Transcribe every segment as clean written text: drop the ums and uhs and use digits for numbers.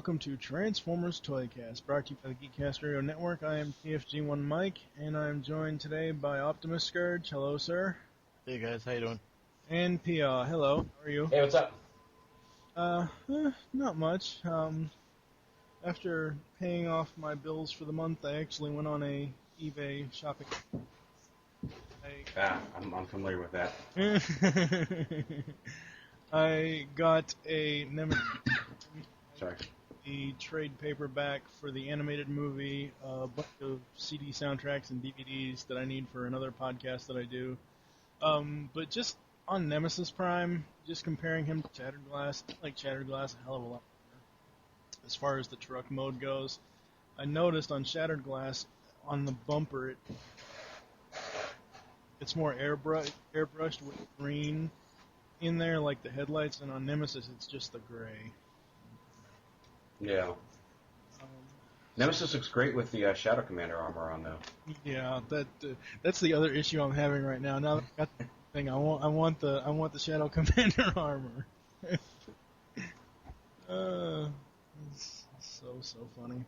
welcome to Transformers ToyCast, brought to you by the Geekcast Radio Network. I am TFG1Mike, and I am joined today by Optimus Scourge. Hello, sir. Hey guys, how you doing? And Peaugh. Hello, how are you? Hey, what's up? Not much. After paying off my bills for the month, I actually went on a eBay shopping. I'm familiar with that. I got a Sorry. the trade paperback for the animated movie, a bunch of CD soundtracks and DVDs that I need for another podcast that I do. But just on Nemesis Prime, just comparing him to Shattered Glass, I like Shattered Glass a hell of a lot better. As far as the truck mode goes, I noticed on Shattered Glass, on the bumper, it's more airbrushed with green in there, like the headlights, and on Nemesis, it's just the gray. Yeah. Nemesis looks great with the Shadow Commander armor on, though. Yeah, that's the other issue I'm having right now. Now that I've got the thing, I want the Shadow Commander armor. It's so funny.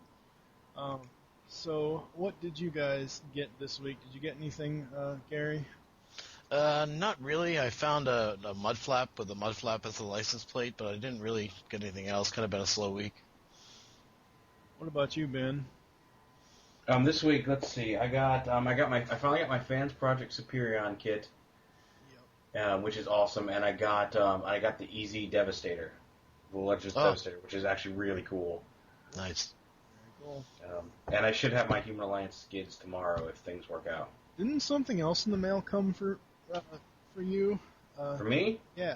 So what did you guys get this week? Did you get anything, Gary? Not really. I found a mud flap with a mud flap as the license plate, but I didn't really get anything else. Kind of been a slow week. What about you, Ben? This week, let's see. I finally got my Fans Project Superion kit, which is awesome, and I got the Easy Devastator, the Legends Devastator, which is actually really cool. Nice. Very cool. And I should have my Human Alliance skids tomorrow if things work out. Didn't something else in the mail come for you? For me? Yeah.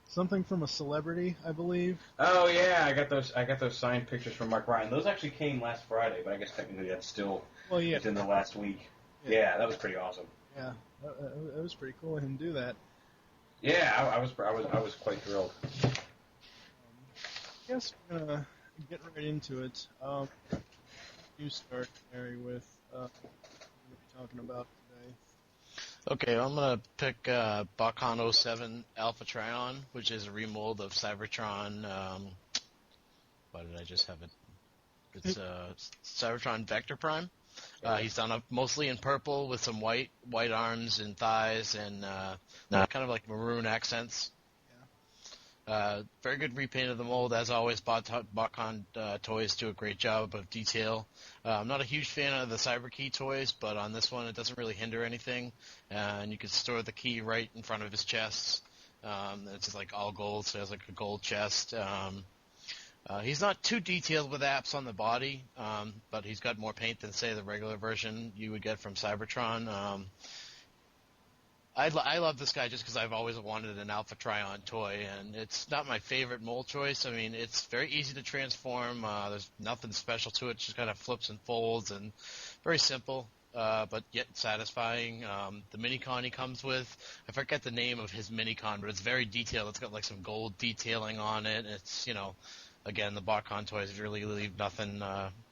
Something from a celebrity, I believe. Oh yeah, I got those signed pictures from Mark Ryan. Those actually came last Friday, but I guess technically that's still within the last week. Yeah, that was pretty awesome. Yeah, that was pretty cool of him to do that. Yeah, I was quite thrilled. I guess we're gonna get right into it. You start, Mary, with what we're talking about today. Okay, I'm gonna pick Botcon 07 Alpha Trion, which is a remold of Cybertron. Why did I just have it? It's Cybertron Vector Prime. He's done up mostly in purple with some white arms and thighs and kind of like maroon accents. Very good repaint of the mold, as always. Botcon toys do a great job of detail. I'm not a huge fan of the CyberKey toys, but on this one it doesn't really hinder anything. And you can store the key right in front of his chest. It's like all gold, so it has like a gold chest. He's not too detailed with apps on the body, but he's got more paint than, say, the regular version you would get from Cybertron. I love this guy just because I've always wanted an Alpha Trion toy, and it's not my favorite mold choice. I mean, it's very easy to transform. There's nothing special to it. It just kind of flips and folds, and very simple, but yet satisfying. The Minicon he comes with, I forget the name of his Minicon, but it's very detailed. It's got like some gold detailing on it. It's, again, the Botcon toys really leave nothing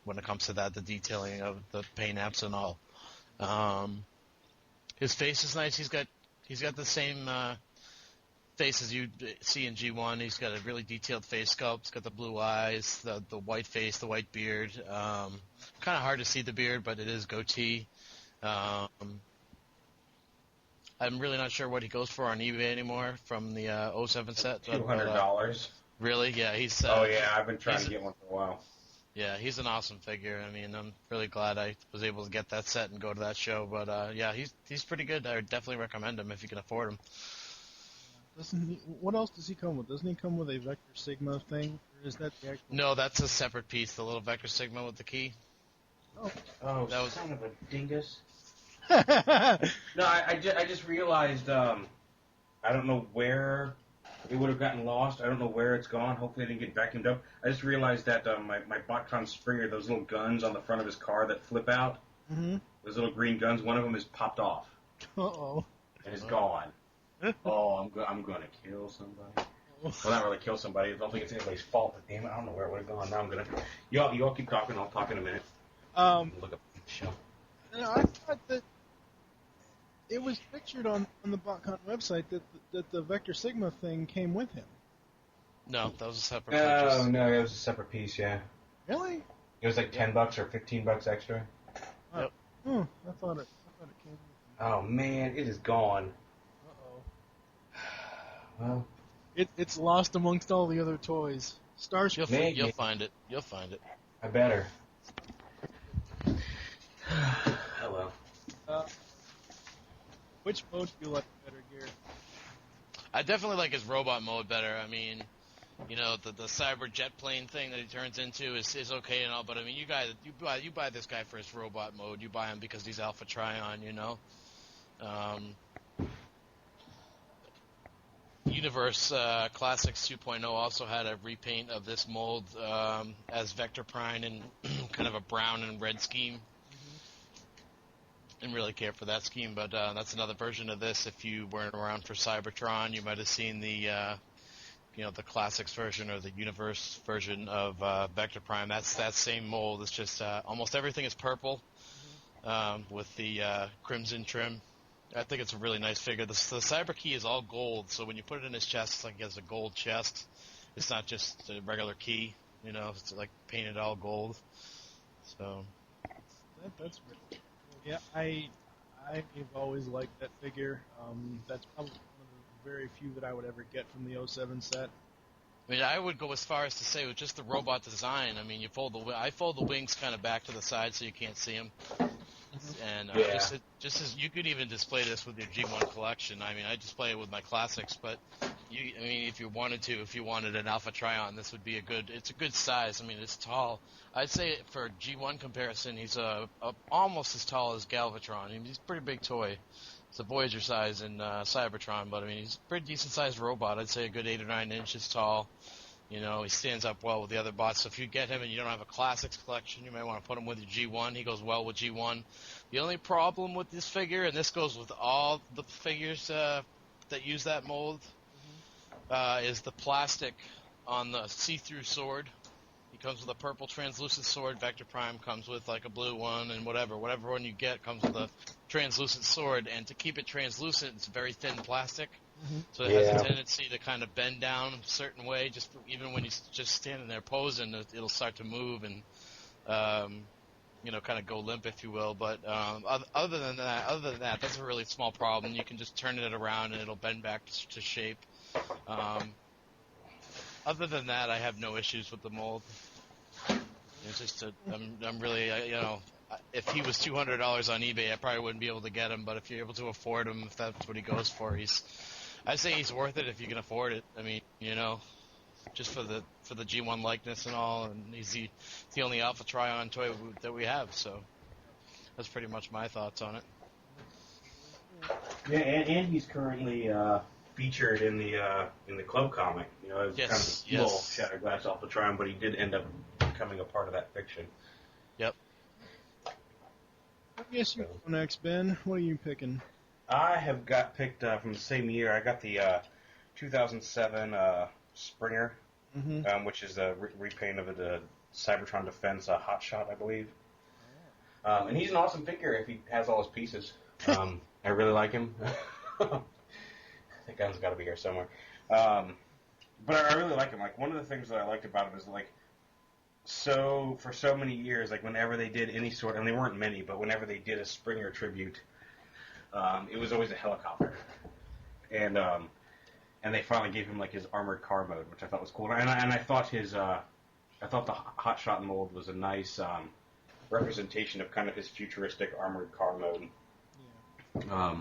when it comes to that, the detailing of the paint apps and all. His face is nice. He's got the same face as you see in G1. He's got a really detailed face sculpt. He's got the blue eyes, the white face, the white beard. Kind of hard to see the beard, but it is goatee. I'm really not sure what he goes for on eBay anymore from the 07 set. $200. Really? Yeah, he's. Oh yeah, I've been trying to get one for a while. Yeah, he's an awesome figure. I mean, I'm really glad I was able to get that set and go to that show. But yeah, he's pretty good. I would definitely recommend him if you can afford him. What else does he come with? Doesn't he come with a Vector Sigma thing? Or is that the actual? No, that's a separate piece. The little Vector Sigma with the key. Oh, that was son of a dingus. No, I just realized. I don't know where it would have gotten lost. I don't know where it's gone. Hopefully it didn't get vacuumed up. I just realized that my Botcon Springer, those little guns on the front of his car that flip out, those little green guns, one of them is popped off. Uh-oh. And is gone. Oh, I'm going to kill somebody. Well, not really kill somebody. I don't think it's anybody's fault, but damn it, I don't know where it would have gone. Now I'm going to... You all keep talking. I'll talk in a minute. Look up the show. I thought that it was pictured on the Botcon website that the Vector Sigma thing came with him. No, that was a separate No, purchase. no, it was a separate piece. Yeah, Really? it was like $10 or $15 extra. Yep. I thought it came with Oh man, it is gone. Uh-oh. Well, It's lost amongst all the other toys. Starship. You'll find it. You'll find it. I better. Hello. Which mode do you like better, Gear? I definitely like his robot mode better. I mean, you know, the cyber jet plane thing that he turns into is okay and all, but I mean, you buy this guy for his robot mode. You buy him because he's Alpha Trion, you know. Universe Classics 2.0 also had a repaint of this mold as Vector Prime in kind of a brown and red scheme. Didn't really care for that scheme, but that's another version of this. If you weren't around for Cybertron, you might have seen the the Classics version or the Universe version of Vector Prime. That's that same mold. It's just almost everything is purple with the crimson trim. I think it's a really nice figure. The Cyber Key is all gold, so when you put it in his chest, it's like he has a gold chest. It's not just a regular key, you know. It's like painted all gold. So That's really cool. Yeah, I've always liked that figure. That's probably one of the very few that I would ever get from the 07 set. I mean, I would go as far as to say with just the robot design. I mean, I fold the wings kind of back to the side so you can't see them. And just as you could even display this with your G1 collection. I mean, I display it with my classics, but if you wanted an Alpha Trion, this would be it's a good size. I mean, it's tall. I'd say for G1 comparison, he's almost as tall as Galvatron. I mean, he's a pretty big toy. It's a Voyager size in Cybertron, but I mean, he's a pretty decent sized robot. I'd say a good 8 or 9 inches tall. You know, he stands up well with the other bots. So if you get him and you don't have a classics collection, you might want to put him with your G1. He goes well with G1. The only problem with this figure, and this goes with all the figures that use that mold, is the plastic on the see-through sword. He comes with a purple translucent sword. Vector Prime comes with like a blue one, and whatever one you get comes with a translucent sword. And to keep it translucent, it's very thin plastic. So it has a tendency to kind of bend down a certain way. Even when he's just standing there posing, it'll start to move and kind of go limp, if you will. But other than that, that's a really small problem. You can just turn it around and it'll bend back to shape. Other than that, I have no issues with the mold. It's just I'm really if he was $200 on eBay, I probably wouldn't be able to get him. But if you're able to afford him, if that's what he goes for, I'd say he's worth it if you can afford it. I mean, just for the G1 likeness and all, and he's the only Alpha Trion toy that we have. So that's pretty much my thoughts on it. Yeah, and he's currently featured in the club comic. As kind of a small Shattered Glass Alpha Trion, but he did end up becoming a part of that fiction. Yep. I guess you go next, Ben. What are you picking? I have picked from the same year. I got the 2007 Springer, which is a repaint of the Cybertron Defense Hot Shot, I believe. And he's an awesome figure if he has all his pieces. I really like him. The gun's got to be here somewhere. But I really like him. Like, one of the things that I liked about him is, like, for so many years, like, whenever they did any sort, and they weren't many, but whenever they did a Springer tribute, it was always a helicopter. And they finally gave him, like, his armored car mode, which I thought was cool. And I thought the Hot Shot mold was a nice representation of kind of his futuristic armored car mode. Yeah.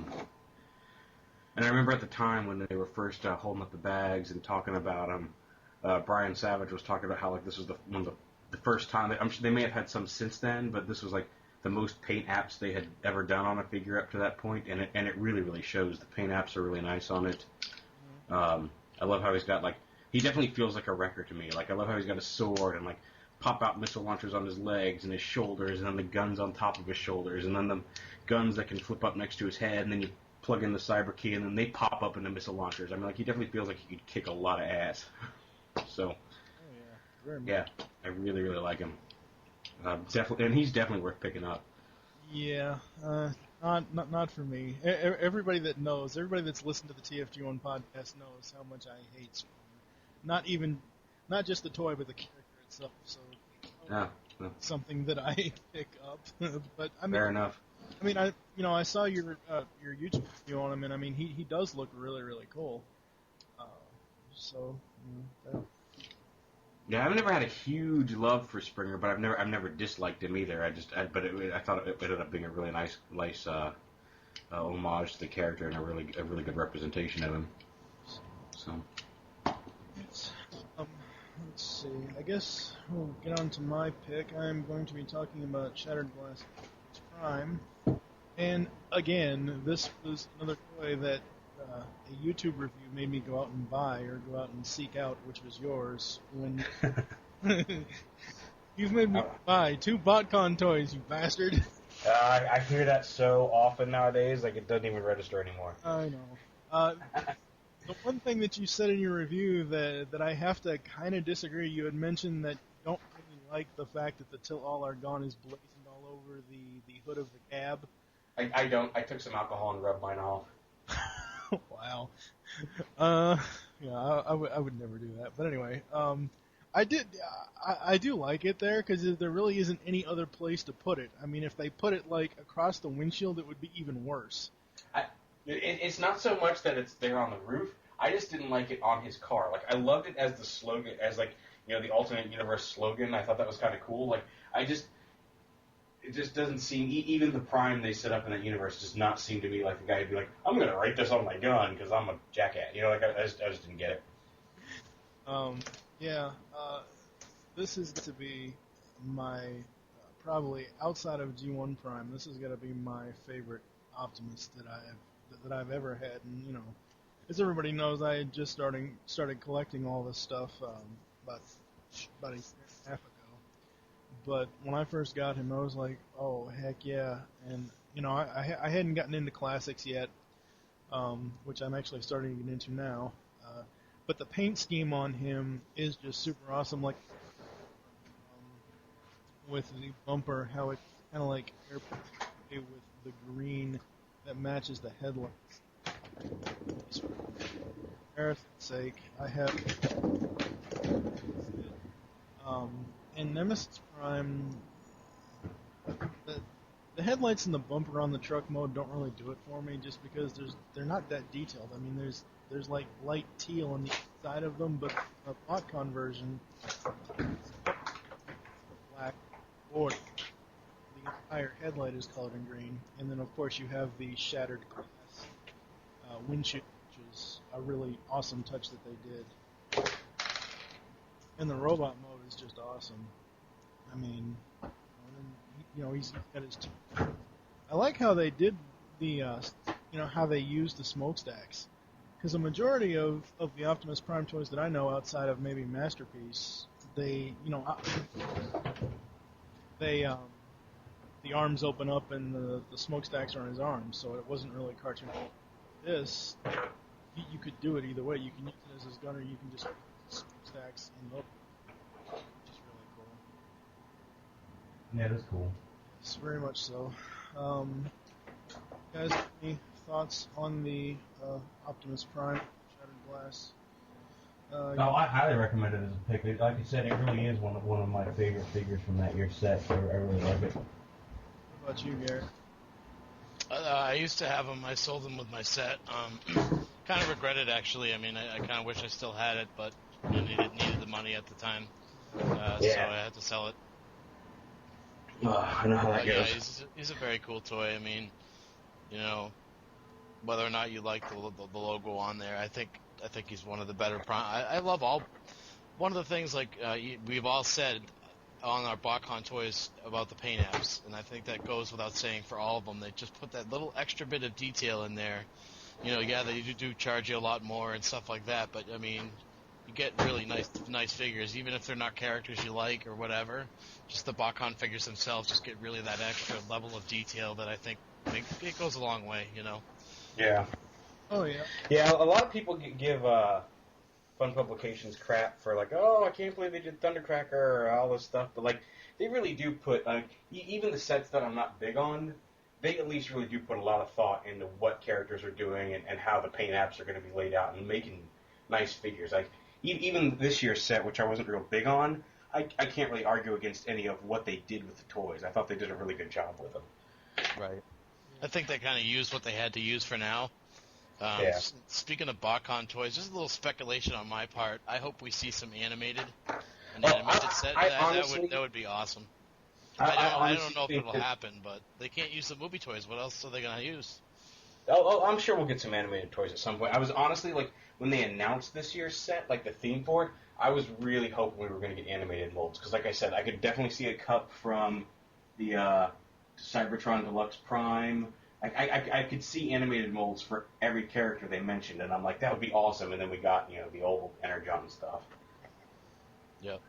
And I remember at the time when they were first holding up the bags and talking about him, Brian Savage was talking about how, like, this was one of the first time. I'm sure they may have had some since then, but this was, like, the most paint apps they had ever done on a figure up to that point, and it really, really shows. The paint apps are really nice on it. I love how he's got, like, he definitely feels like a wrecker to me. Like, I love how he's got a sword and, like, pop-out missile launchers on his legs and his shoulders, and then the guns on top of his shoulders, and then the guns that can flip up next to his head, and then you plug in the cyber key, and then they pop up into missile launchers. I mean, like, he definitely feels like he could kick a lot of ass. So, yeah, I really, really like him. Definitely, and he's definitely worth picking up. Yeah, not for me. Everybody that's listened to the TFG1 podcast knows how much I hate Springer. not just the toy, but the character itself. So something that I pick up. But I mean, fair enough. I mean, I saw your YouTube video on him, and I mean, he does look really, really cool. Yeah, I've never had a huge love for Springer, but I've never disliked him either. I thought it ended up being a really nice homage to the character and a really good representation of him. So. Let's see. I guess we'll get on to my pick. I'm going to be talking about Shattered Glass Prime. And again, this was another toy that a YouTube review made me go out and buy or go out and seek out, which was yours. When you've made me buy 2 Botcon toys, you bastard. I hear that so often nowadays, like it doesn't even register anymore. I know. The one thing that you said in your review that I have to kind of disagree, you had mentioned that you don't really like the fact that the Till All Are Gone is blazoned all over the hood of the cab. I don't. I took some alcohol and rubbed mine off. Wow. Yeah, I would never do that. But anyway, I do like it there because there really isn't any other place to put it. I mean, if they put it like across the windshield, it would be even worse. It's not so much that it's there on the roof. I just didn't like it on his car. Like I loved it as the slogan, as like the alternate universe slogan. I thought that was kind of cool. Like it just doesn't seem. Even the Prime they set up in that universe does not seem to be like the guy who'd be like, I'm gonna write this on my gun because I'm a jackass. Like I just didn't get it. Yeah. This is to be my probably outside of G1 Prime. This is gonna be my favorite Optimus that I've ever had, and as everybody knows, I had just started collecting all this stuff about a year and a half ago. But when I first got him, I was like, oh heck yeah! And I hadn't gotten into classics yet, which I'm actually starting to get into now. But the paint scheme on him is just super awesome, like with the bumper, how it's kind of like airplane with the green that matches the headlights. For Earth's sake, I have in Nemesis Prime, the headlights and the bumper on the truck mode don't really do it for me, just because they're not that detailed. I mean, there's like light teal on the inside of them, but the Botcon version, black border. The entire headlight is colored in green, and then of course you have the shattered glass windshield, which is a really awesome touch that they did. And the robot mode is just awesome. I mean, he's got his. I like how they did the, how they used the smokestacks, because the majority of the Optimus Prime toys that I know, outside of maybe Masterpiece, the arms open up and the smokestacks are on his arms, so it wasn't really cartoon. This, you could do it either way. You can use it as his gun, or you can just put smokestacks in the open, which is really cool. Yeah, that's cool. Yes, very much so. Guys, any thoughts on the Optimus Prime Shattered Glass? I highly recommend it as a pick. Like I said, it really is one of my favorite figures from that year's set. So I really like it. What about you, Garrett? I used to have them. I sold them with my set. Kind of regret it, actually. I mean, I kind of wish I still had it, but I needed the money at the time, so I had to sell it. I know how that goes. Yeah, he's a very cool toy. I mean, whether or not you like the logo on there, I think he's one of the better. I love all. One of the things we've all said on our Botcon toys about the paint apps, and I think that goes without saying for all of them. They just put that little extra bit of detail in there. They do charge you a lot more and stuff like that, but I mean, you get really nice figures, even if they're not characters you like or whatever. Just the Botcon figures themselves just get really that extra level of detail that I think it goes a long way, Yeah. Oh yeah. Yeah, a lot of people give Fun Publications crap for oh, I can't believe they did Thundercracker or all this stuff, but they really do put even the sets that I'm not big on, they at least really do put a lot of thought into what characters are doing and how the paint apps are going to be laid out and making nice figures. even this year's set, which I wasn't real big on, I can't really argue against any of what they did with the toys. I thought they did a really good job with them. Right. I think they kind of used what they had to use for now. Yeah. Speaking of Botcon toys, just a little speculation on my part. I hope we see an animated set. That would be awesome. I don't know if it'll happen, but they can't use the movie toys. What else are they going to use? I'm sure we'll get some animated toys at some point. I was honestly, like, when they announced this year's set, like the theme for it, I was really hoping we were going to get animated molds. Because, like I said, I could definitely see a cup from the Cybertron Deluxe Prime. I could see animated molds for every character they mentioned, and I'm like, that would be awesome. And then we got, the old Energon stuff. Yep.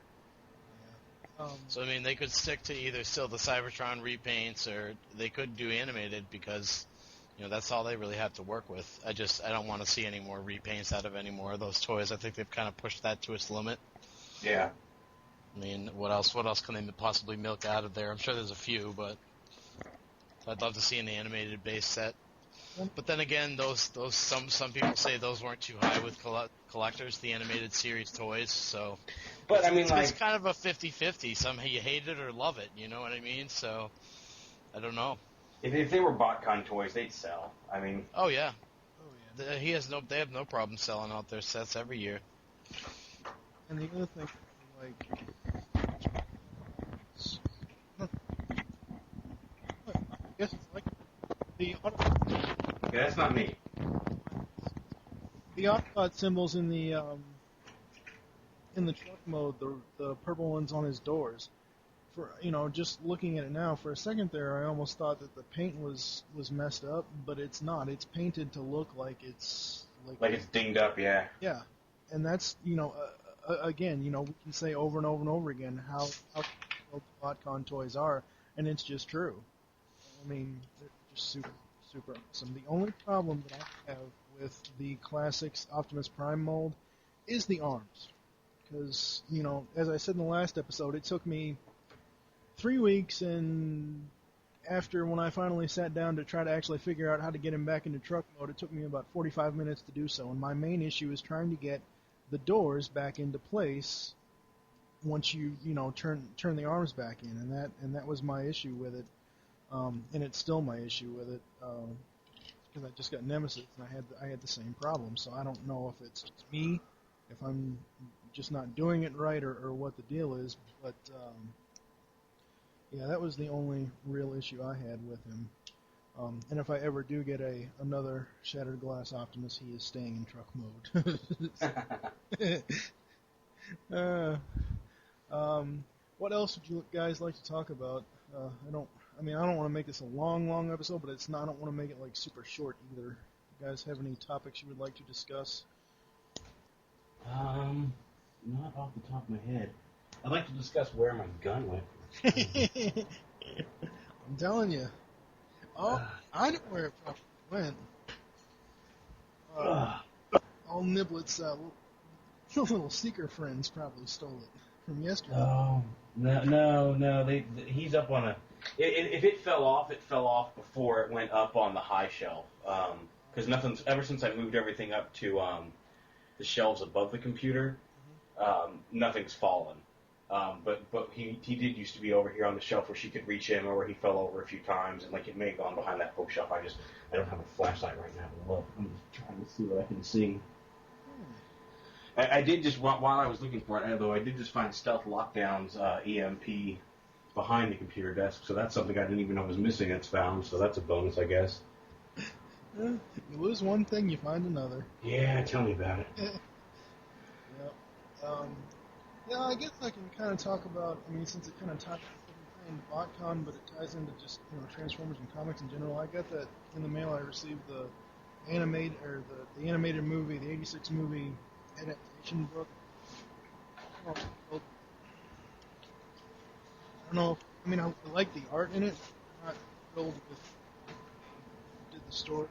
So, I mean, they could stick to either still the Cybertron repaints, or they could do animated because, that's all they really have to work with. I don't want to see any more repaints out of any more of those toys. I think they've kind of pushed that to its limit. Yeah. I mean, what else can they possibly milk out of there? I'm sure there's a few, but I'd love to see an animated base set. But then again, some people say those weren't too high with collectors, the animated series toys. So, but it's kind of a 50-50. Somehow you hate it or love it. You know what I mean? So, I don't know. If they were Botcon toys, they'd sell. I mean. Oh yeah. They have no problem selling out their sets every year. And the other thing, I guess it's like the Yeah, that's not me. The Autobot symbols in the truck mode, the purple ones on his doors. For just looking at it now, for a second there, I almost thought that the paint was messed up, but it's not. It's painted to look like it's it's dinged up, yeah. Yeah, and that's again, we can say over and over and over again how Botcon toys are, and it's just true. I mean, they're just super awesome. The only problem that I have with the Classics Optimus Prime mold is the arms, because as I said in the last episode, it took me 3 weeks, and after when I finally sat down to try to actually figure out how to get him back into truck mode, it took me about 45 minutes to do so. And my main issue is trying to get the doors back into place once you turn the arms back in, and that was my issue with it, and it's still my issue with it because I just got Nemesis and I had the same problem. So I don't know if it's me, if I'm just not doing it right, or what the deal is, but. Yeah, that was the only real issue I had with him. And if I ever do get another Shattered Glass Optimus, he is staying in truck mode. What else would you guys like to talk about? I don't want to make this a long episode, but I don't want to make it super short either. You guys have any topics you would like to discuss? Not off the top of my head. I'd like to discuss where my gun went. I'm telling you. Oh, I know where it probably went. All Niblet's little seeker friends probably stole it from yesterday. Oh, no. He's up on a. If it fell off before it went up on the high shelf. Because ever since I moved everything up to the shelves above the computer, nothing's fallen. But he did used to be over here on the shelf where she could reach him, or where he fell over a few times, and it may have gone behind that bookshelf. I don't have a flashlight right now. Look, I'm just trying to see what I can see. I did just while I was looking for it, though, I did just find Stealth Lockdown's EMP behind the computer desk, so that's something I didn't even know was missing. It's found, so that's a bonus, I guess. You lose one thing, you find another. Yeah, tell me about it. Yep. Yeah, I guess I can kind of talk about, since it kind of ties into Botcon, but it ties into just, Transformers and comics in general. I got that in the mail. I received the animated movie, the 86 movie adaptation book. I don't know I like the art in it. I'm not thrilled with who did the story,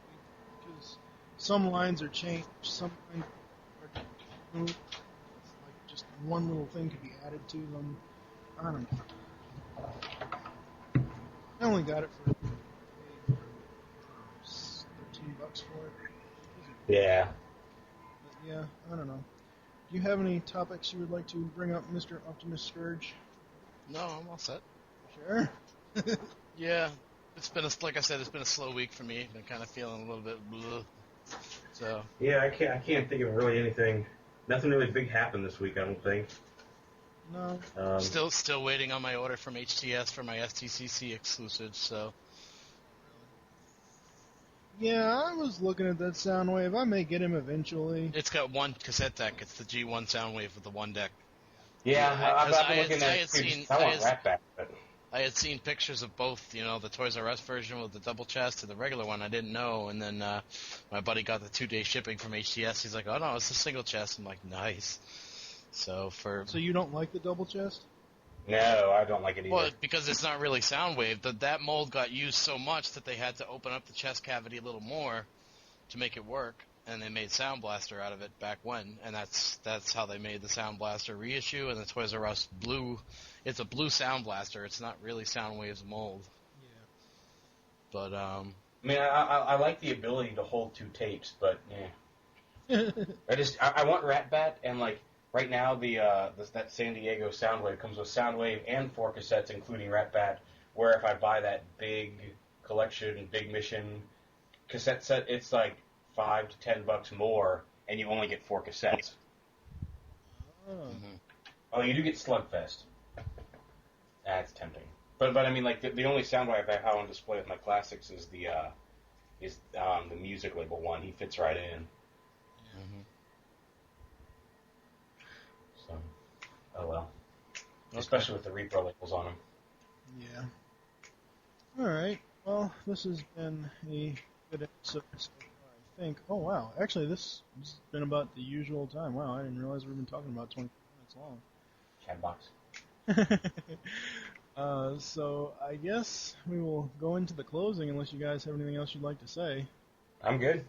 because some lines are changed, some lines are moved. One little thing could be added to them. I don't know. I only got it for $13 for it. Yeah. But yeah, I don't know. do you have any topics you would like to bring up, Mr. Optimus Scourge? No, I'm all set. Sure. Yeah, like I said, it's been a slow week for me. Been kind of feeling a little bit bleh. So. Yeah, I can't think of really anything. Nothing really big happened this week, I don't think. No. Still waiting on my order from HTS for my STCC exclusive. So. Yeah, I was looking at that Soundwave. I may get him eventually. It's got one cassette deck. It's the G1 Soundwave with the one deck. Yeah, I've been looking at it. I want Rat Bat, but I had seen pictures of both, the Toys R Us version with the double chest and the regular one. I didn't know, and then my buddy got the 2-day shipping from HTS. He's like, "Oh no, it's a single chest." I'm like, "Nice." So you don't like the double chest? no, I don't like it either. Well, because it's not really Soundwave. That mold got used so much that they had to open up the chest cavity a little more to make it work, and they made Sound Blaster out of it back when, and that's how they made the Sound Blaster reissue, and the Toys R Us blue. It's a blue Sound Blaster. It's not really Soundwave's mold. Yeah. But I mean, I like the ability to hold 2 tapes, but yeah. I want Rat Bat, and like right now that San Diego Soundwave comes with Soundwave and 4 cassettes, including Rat Bat. Where if I buy that big collection, big mission cassette set, it's like $5 to $10 more, and you only get 4 cassettes. Oh. Mm-hmm. Oh, you do get Slugfest. That's tempting. But I mean, like the only Soundwave I have on display with my classics is the music label one. He fits right in. Mm-hmm. So, oh well. Okay. Especially with the repro labels on them. Yeah. All right. Well, this has been a good episode so far, I think. Oh wow! Actually, this has been about the usual time. Wow, I didn't realize we've been talking about 20 minutes long. Chat box. So I guess we will go into the closing unless you guys have anything else you'd like to say. I'm good.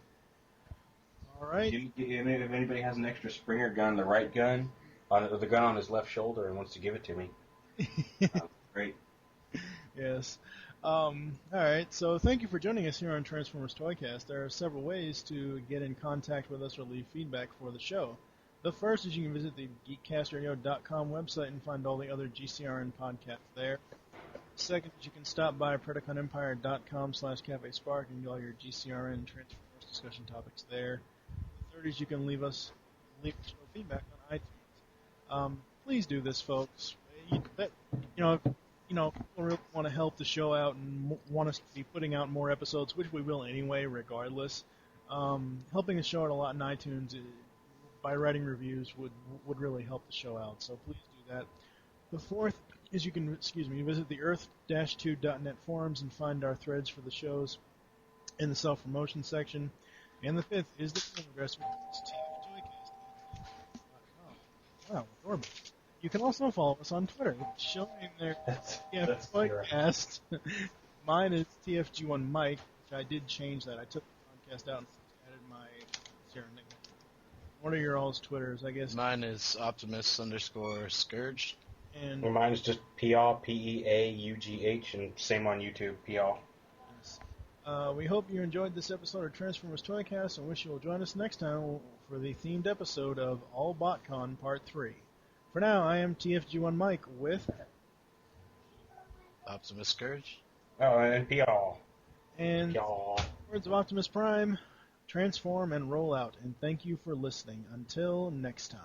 All right. If anybody has an extra Springer gun, the right gun, the gun on his left shoulder, and wants to give it to me, great. Yes. All right. So thank you for joining us here on Transformers ToyCast. There are several ways to get in contact with us or leave feedback for the show. The first is you can visit the geekcastradio.com website and find all the other GCRN podcasts there. Second is you can stop by PredaconEmpire.com/CafeSpark and get all your GCRN Transformers discussion topics there. The third is you can leave show feedback on iTunes. Please do this, folks. People really want to help the show out and want us to be putting out more episodes, which we will anyway, regardless. Helping the show out a lot in iTunes by writing reviews would really help the show out, so please do that. The fourth is you can visit the earth-2.net forums and find our threads for the shows in the self-promotion section. And the fifth is the email address, which is tftoycast@gmail.com. Wow, adorable. You can also follow us on Twitter. It's showing there TFToycast. Mine is TFG1Mike, which I did change that. I took the podcast out and added my serial nickname. What are your all's Twitters, I guess? mine is Optimus_Scourge. And Mine is just Peaugh, Peaugh, and same on YouTube, Peaugh. yes. We hope you enjoyed this episode of Transformers ToyCast and wish you will join us next time for the themed episode of All Botcon Part 3. For now, I am TFG1Mike with Optimus Scourge. Oh, and Peaugh. and Peaugh. words of Optimus Prime, transform and roll out, and thank you for listening. Until next time.